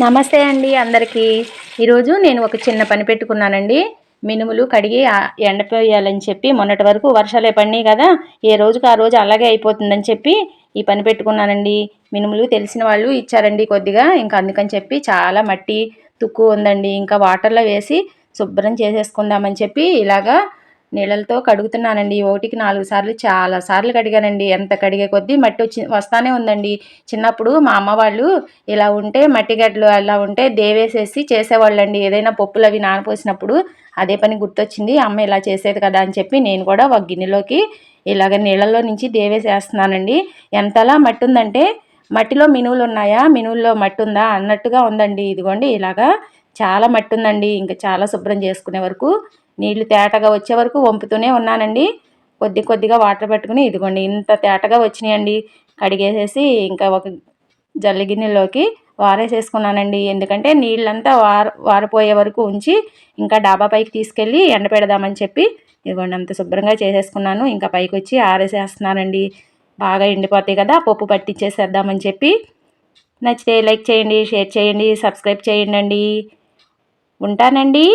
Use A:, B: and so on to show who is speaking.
A: నమస్తే అండి అందరికీ. ఈరోజు నేను ఒక చిన్న పని పెట్టుకున్నానండి. మినుములు కడిగి ఎండపోయాలని చెప్పి మొన్నటి వరకు వర్షాలే పడినాయి కదా, ఏ రోజుకి ఆ రోజు అలాగే అయిపోతుందని చెప్పి ఈ పని పెట్టుకున్నానండి. మినుములు తెలిసిన వాళ్ళు ఇచ్చారండి కొద్దిగా, ఇంకా అందుకని చెప్పి చాలా మట్టి తుక్కు ఉందండి. ఇంకా వాటర్లో వేసి శుభ్రం చేసేసుకుందామని చెప్పి ఇలాగా నీళ్ళతో కడుగుతున్నానండి. ఒకటికి 4 సార్లు చాలా సార్లు కడిగానండి. ఎంత కడిగే కొద్దీ మట్టి వస్తానే ఉందండి. చిన్నప్పుడు మా అమ్మ వాళ్ళు ఇలా ఉంటే మట్టి గడ్డలు అలా ఉంటే దేవేసేసి చేసేవాళ్ళండి. ఏదైనా పప్పులు అవి నానపోసినప్పుడు అదే పని గుర్తొచ్చింది. అమ్మ ఇలా చేసేది కదా అని చెప్పి నేను కూడా ఒక గిన్నెలోకి ఇలాగ నీళ్ళల్లో నుంచి దేవేసేస్తున్నానండి. ఎంతలా మట్టి ఉందంటే మట్టిలో మినువులు ఉన్నాయా, మినువుల్లో మట్టి ఉందా అన్నట్టుగా ఉందండి. ఇదిగోండి ఇలాగా చాలా మట్టి ఉందండి. ఇంకా చాలా శుభ్రం చేసుకునే వరకు నీళ్లు తేటగా వచ్చే వరకు వంపుతూనే ఉన్నానండి. కొద్దిగా వాటర్ పట్టుకుని ఇదిగోండి ఇంత తేటగా వచ్చినాయండి. కడిగేసేసి ఇంకా ఒక జల్లి గిన్నెలోకి వారేసేసుకున్నానండి. ఎందుకంటే నీళ్ళంతా వారిపోయే వరకు ఉంచి ఇంకా డాబా పైకి తీసుకెళ్ళి ఎండపెడదామని చెప్పి ఇదిగోండి అంత శుభ్రంగా చేసేసుకున్నాను. ఇంకా పైకి వచ్చి ఆరేసేస్తున్నానండి. బాగా ఎండిపోతాయి కదా, పప్పు పట్టించేసేద్దామని చెప్పి. నచ్చితే లైక్ చేయండి, షేర్ చేయండి, సబ్స్క్రైబ్ చేయండి. ఉంటానండి.